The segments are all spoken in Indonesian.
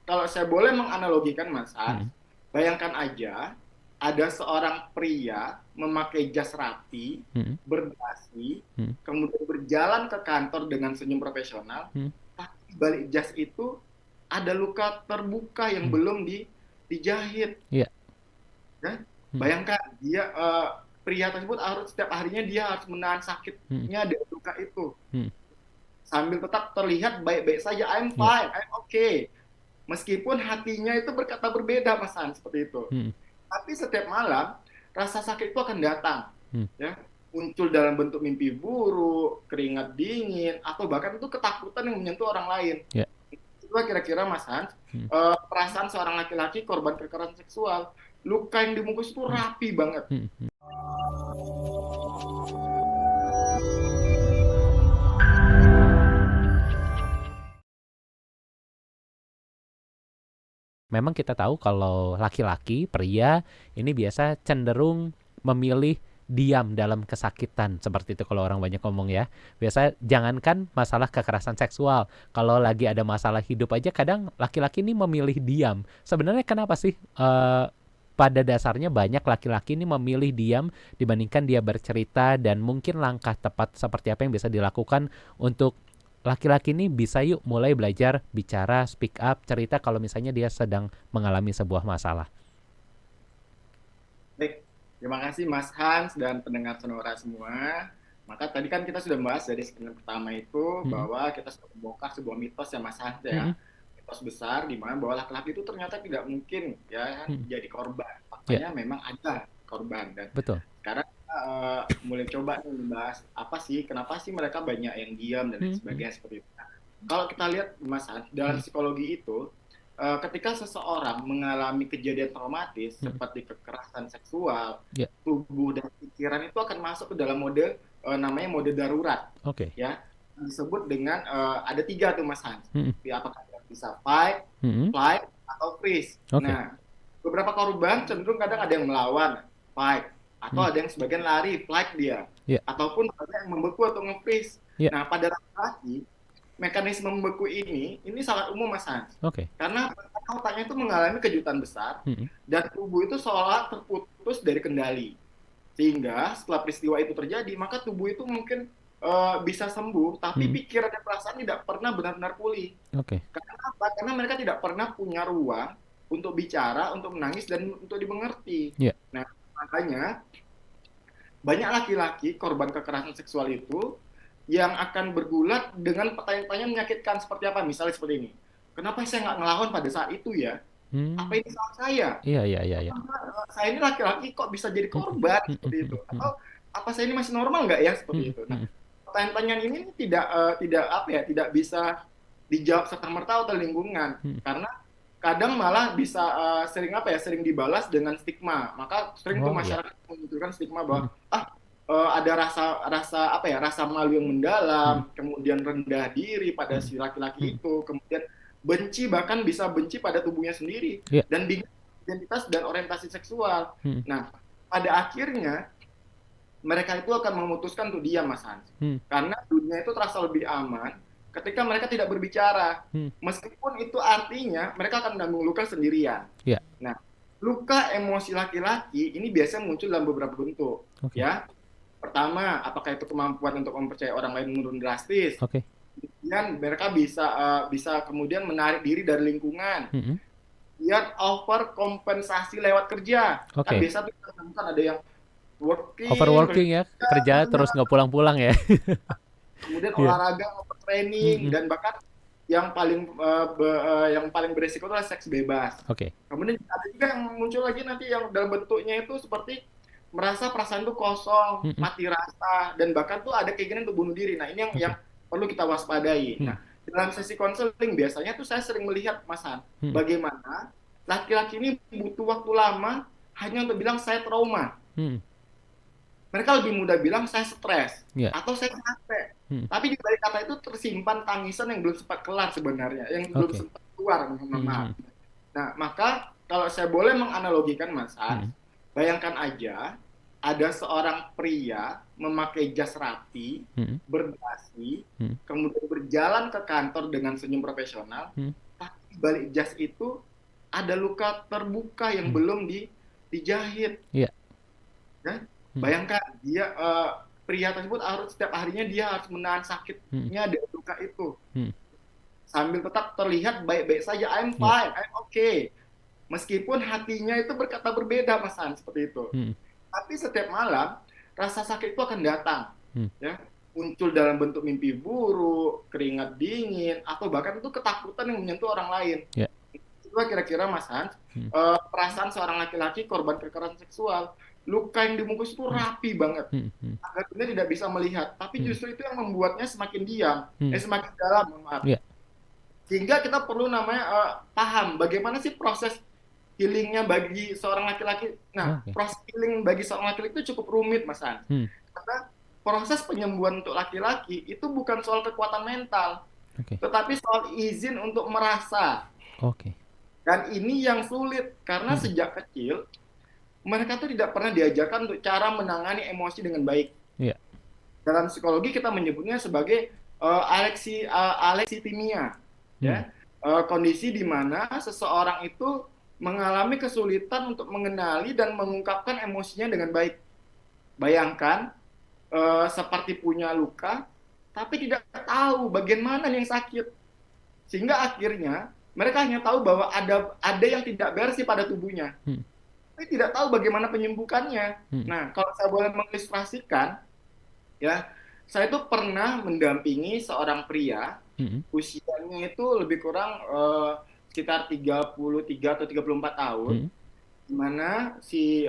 kalau saya boleh menganalogikan Mas Hans, Hmm. bayangkan aja ada seorang pria memakai jas rapi, Hmm. berdasi, Hmm. kemudian berjalan ke kantor dengan senyum profesional, Hmm. tapi di balik jas itu ada luka terbuka yang Hmm. belum dijahit. Iya. Ya. Hmm. Bayangkan dia pria tersebut harus setiap harinya dia harus menahan Hmm. sakitnya dari luka itu Hmm. sambil tetap terlihat baik-baik saja. I'm Iya. fine, I'm okay. Meskipun hatinya itu berkata berbeda, Mas Han, seperti itu. Hmm. Tapi setiap malam rasa sakit itu akan datang, Hmm. ya, muncul dalam bentuk mimpi buruk, keringat dingin, atau bahkan itu ketakutan yang menyentuh orang lain. Iya. Itulah kira-kira Mas Hans, Hmm. perasaan seorang laki-laki korban kekerasan seksual. Luka yang dibungkus itu Hmm. rapi banget. Hmm. Hmm. Memang kita tahu kalau laki-laki, pria, ini biasa cenderung memilih diam dalam kesakitan. Seperti itu kalau orang banyak ngomong ya. Biasa jangankan masalah kekerasan seksual. Kalau lagi ada masalah hidup aja kadang laki-laki ini memilih diam. Sebenarnya kenapa sih pada dasarnya banyak laki-laki ini memilih diam dibandingkan dia bercerita, dan mungkin langkah tepat seperti apa yang bisa dilakukan untuk laki-laki ini bisa yuk mulai belajar bicara, speak up, cerita kalau misalnya dia sedang mengalami sebuah masalah. Baik, terima kasih Mas Hans dan pendengar Sonora semua. Maka tadi kan kita sudah membahas dari segmen pertama itu Mm-mm. bahwa kita sudah membongkar sebuah mitos ya Mas Hans Mm-mm. ya. Mitos besar di mana bahwa laki-laki itu ternyata tidak mungkin ya kan Mm-mm. jadi korban. Ya, Faktanya memang ada korban dan betul. sekarang kita mulai coba nih membahas apa sih, kenapa sih mereka banyak yang diam dan lain Mm-mm. sebagainya seperti itu. Nah, kalau kita lihat Mas Hans, dalam Mm-mm. psikologi itu ketika seseorang mengalami kejadian traumatis Mm-mm. seperti kekerasan seksual, Ya, tubuh dan pikiran itu akan masuk ke dalam mode namanya mode darurat, oke. ya, disebut dengan ada tiga tuh Mas Hans. Mm-mm. Apakah bisa fight, Mm-mm. flight, atau freeze. Oke. Nah, beberapa korban cenderung kadang ada yang melawan, fight, atau Mm. ada yang sebagian lari, flight dia, Ya, ataupun ada yang membeku atau nge-freeze. ya, Nah, pada laki-laki mekanisme membeku ini sangat umum Mas Hans. oke. Karena otaknya itu mengalami kejutan besar Mm-mm. dan tubuh itu seolah terputus dari kendali. Sehingga setelah peristiwa itu terjadi, maka tubuh itu mungkin bisa sembuh, tapi Mm-mm. pikiran dan perasaan tidak pernah benar-benar pulih. Oke. Karena apa? Karena mereka tidak pernah punya ruang untuk bicara, untuk menangis, dan untuk dimengerti. Ya. Nah, makanya banyak laki-laki korban kekerasan seksual itu yang akan bergulat dengan pertanyaan-pertanyaan menyakitkan seperti apa? Misalnya seperti ini. Kenapa saya nggak ngelawan pada saat itu ya? Apa Mm. ini salah saya? Iya, iya, iya, iya. Saya ini laki-laki kok bisa jadi Mm-mm. korban seperti itu? Mm-mm. Mm-mm. Atau apa saya ini masih normal nggak ya seperti Mm-mm. itu? Nah, Mm-mm. pertanyaan-pertanyaan ini tidak apa ya, tidak bisa dijawab serta merta oleh lingkungan Mm. karena kadang malah bisa sering apa ya, sering dibalas dengan stigma. Maka sering tuh Oh ya. masyarakat menunjukkan stigma Mm-mm. bahwa ada rasa rasa apa ya, rasa malu yang Mm-mm. mendalam, kemudian rendah diri pada Mm-mm. si laki-laki Mm-mm. itu, kemudian benci, bahkan bisa benci pada tubuhnya sendiri Ya. dan bingung identitas dan orientasi seksual. Mm-mm. Nah, pada akhirnya mereka itu akan memutuskan untuk diam, Mas Hans. Mm. Karena dunia itu terasa lebih aman ketika mereka tidak berbicara. Mm. Meskipun itu artinya mereka akan menanggung luka sendirian. Ya. Nah, luka emosi laki-laki ini biasanya muncul dalam beberapa bentuk. Oke. Ya, pertama, apakah itu kemampuan untuk mempercayai orang lain menurun drastis. Oke. Kemudian mereka bisa kemudian menarik diri dari lingkungan. Mm-mm. Kemudian over kompensasi lewat kerja. Kan Oke. biasa tuh kita temukan ada yang working, Overworking ya, kerja terus nggak pulang-pulang ya. kemudian Iya. olahraga, training, Mm-mm. dan bahkan yang paling beresiko adalah seks bebas. Oke. Kemudian ada juga yang muncul lagi nanti yang dalam bentuknya itu seperti merasa perasaan itu kosong, Mm-mm. mati rasa, dan bahkan tuh ada keinginan untuk bunuh diri. Nah, ini yang Oke. perlu kita waspadai. Mm. Nah, dalam sesi konseling biasanya tuh saya sering melihat, Mas Han, Mm. bagaimana laki-laki ini butuh waktu lama hanya untuk bilang saya trauma. Mm. Mereka lebih mudah bilang saya stres Ya. atau saya capek. Mm. Tapi di balik kata itu tersimpan tangisan yang belum sempat kelar sebenarnya, yang belum Oke. sempat keluar, mohon maaf. Mm. Nah, maka kalau saya boleh menganalogikan Mas Hans, Mm. bayangkan aja ada seorang pria memakai jas rapi, Mm. berdasi, Mm. kemudian berjalan ke kantor dengan senyum profesional, Mm. di balik jas itu ada luka terbuka yang Hmm. belum dijahit. Iya. Ya. Hmm. Bayangkan dia pria tersebut harus setiap harinya dia harus menahan Hmm. sakitnya dari luka itu Hmm. sambil tetap terlihat baik-baik saja. I'm Iya. fine, I'm okay. Meskipun hatinya itu berkata berbeda, Mas Han, seperti itu. Hmm. Tapi setiap malam rasa sakit itu akan datang, Hmm. ya, muncul dalam bentuk mimpi buruk, keringat dingin, atau bahkan itu ketakutan yang menyentuh orang lain. Iya. Itulah kira-kira, Mas Hans, Hmm. perasaan seorang laki-laki korban kekerasan seksual. Luka yang dibungkus itu Hmm. rapi banget, Hmm. Hmm. agar dia tidak bisa melihat. Tapi Hmm. justru itu yang membuatnya semakin diam, Hmm. semakin dalam, maaf. Iya. Sehingga kita perlu namanya paham bagaimana sih proses healingnya bagi seorang laki-laki. Nah, Oke. proses healing bagi seorang laki-laki itu cukup rumit, Mas Hans. Hmm. Karena proses penyembuhan untuk laki-laki itu bukan soal kekuatan mental, Oke. tetapi soal izin untuk merasa. Oke. Dan ini yang sulit, karena Hmm. sejak kecil, mereka tuh tidak pernah diajarkan untuk cara menangani emosi dengan baik. Iya. Dalam psikologi kita menyebutnya sebagai alexitimia. Hmm. Ya. Kondisi di mana seseorang itu mengalami kesulitan untuk mengenali dan mengungkapkan emosinya dengan baik. Bayangkan seperti punya luka, tapi tidak tahu bagian mana yang sakit. Sehingga akhirnya mereka hanya tahu bahwa ada yang tidak bersih pada tubuhnya, Hmm. tapi tidak tahu bagaimana penyembuhannya. Hmm. Nah, kalau saya boleh mengilustrasikan, ya, saya itu pernah mendampingi seorang pria, Hmm. usianya itu lebih kurang sekitar 33 atau 34 tahun, Hmm. di mana si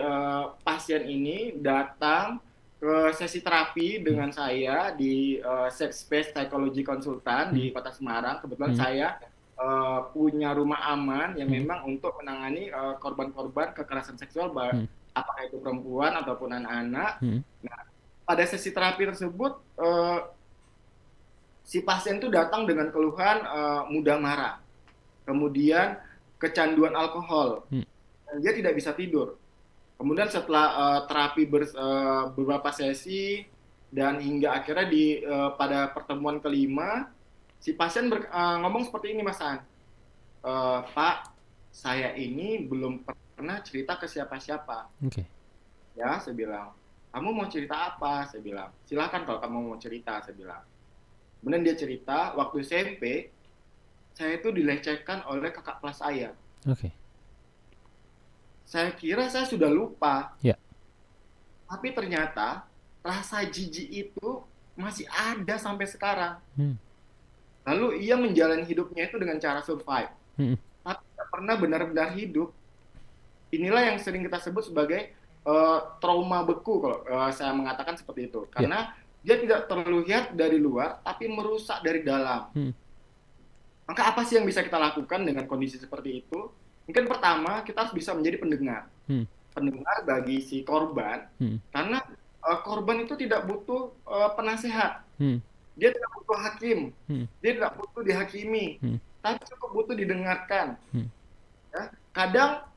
pasien ini datang ke sesi terapi dengan saya di Safe Space Psychology Consultant di Hmm. Kota Semarang. Kebetulan Hmm. saya punya rumah aman yang Hmm. memang untuk menangani korban-korban kekerasan seksual, Hmm. apakah itu perempuan ataupun anak-anak. Hmm. Nah, pada sesi terapi tersebut, si pasien itu datang dengan keluhan mudah marah, kemudian kecanduan alkohol, Hmm. dan dia tidak bisa tidur. Kemudian setelah terapi beberapa sesi dan hingga akhirnya pada pertemuan kelima, si pasien ngomong seperti ini, Mas Han. Pak, saya ini belum pernah cerita ke siapa-siapa. Oke. Ya, saya bilang. Kamu mau cerita apa? Saya bilang. Silakan kalau kamu mau cerita, saya bilang. Kemudian dia cerita, waktu SMP, saya itu dilecehkan oleh kakak kelas saya. Oke. Saya kira saya sudah lupa. Ya. Tapi ternyata rasa jijik itu masih ada sampai sekarang. Hmm. Lalu ia menjalani hidupnya itu dengan cara survive. Hmm. Tapi tidak pernah benar-benar hidup. Inilah yang sering kita sebut sebagai trauma beku, kalau saya mengatakan seperti itu. Karena dia tidak terlihat dari luar, tapi merusak dari dalam. Hmm. Maka apa sih yang bisa kita lakukan dengan kondisi seperti itu? Mungkin pertama, kita harus bisa menjadi pendengar. Hmm. Pendengar bagi si korban. Hmm. Karena korban itu tidak butuh penasehat. Hmm. Dia tidak butuh hakim. Hmm. Dia tidak butuh dihakimi. Hmm. Tapi cukup butuh didengarkan. Hmm. Ya. Kadang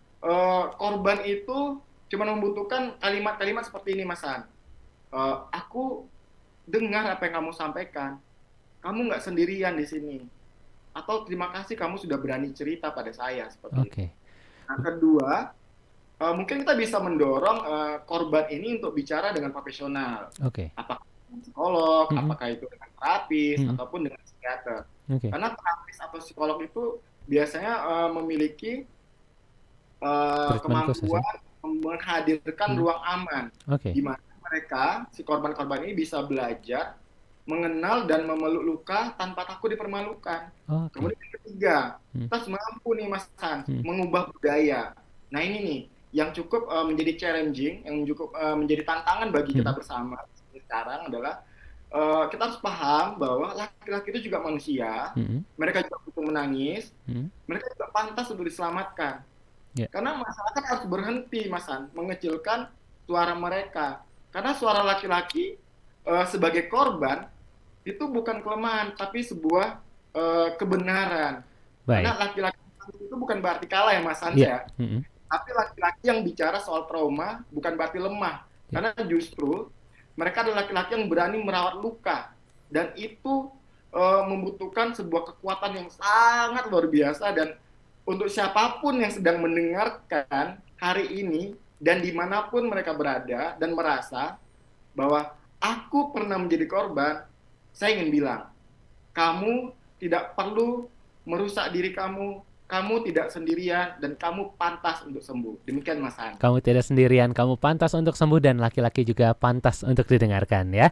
korban itu cuma membutuhkan kalimat-kalimat seperti ini, Mas Han. Aku dengar apa yang kamu sampaikan. Kamu nggak sendirian di sini. Atau terima kasih kamu sudah berani cerita pada saya, seperti itu. Oke. Nah, kedua, mungkin kita bisa mendorong korban ini untuk bicara dengan profesional. Oke. Apakah dengan psikolog, Hmm. apakah itu dengan terapis, Hmm. ataupun dengan psikiater. Oke. Karena terapis atau psikolog itu biasanya memiliki Treatment khusus ya? kemampuan menghadirkan ruang aman, Oke. di mana mereka, si korban-korban ini bisa belajar mengenal dan memeluk luka tanpa takut dipermalukan. Oke. Kemudian yang ketiga, Hmm. kita harus mampu nih, Mas Hans, Hmm. mengubah budaya. Nah, ini nih yang cukup menjadi challenging, yang cukup menjadi tantangan bagi kita bersama sekarang adalah kita harus paham bahwa laki-laki itu juga manusia, Hmm. mereka juga butuh menangis, Hmm. mereka juga pantas untuk diselamatkan. Ya. Karena masyarakat harus berhenti, Mas Han, mengecilkan suara mereka. Karena suara laki-laki sebagai korban itu bukan kelemahan, tapi sebuah kebenaran. Baik. Karena laki-laki itu bukan berarti kalah ya, Mas Hans Iya. ya. Hmm. Tapi laki-laki yang bicara soal trauma bukan berarti lemah. Ya. Karena justru mereka adalah laki-laki yang berani merawat luka. Dan itu membutuhkan sebuah kekuatan yang sangat luar biasa, dan untuk siapapun yang sedang mendengarkan hari ini dan dimanapun mereka berada dan merasa bahwa aku pernah menjadi korban, saya ingin bilang, kamu tidak perlu merusak diri kamu, kamu tidak sendirian, dan kamu pantas untuk sembuh. Demikian Mas Han. Kamu tidak sendirian, kamu pantas untuk sembuh dan laki-laki juga pantas untuk didengarkan ya.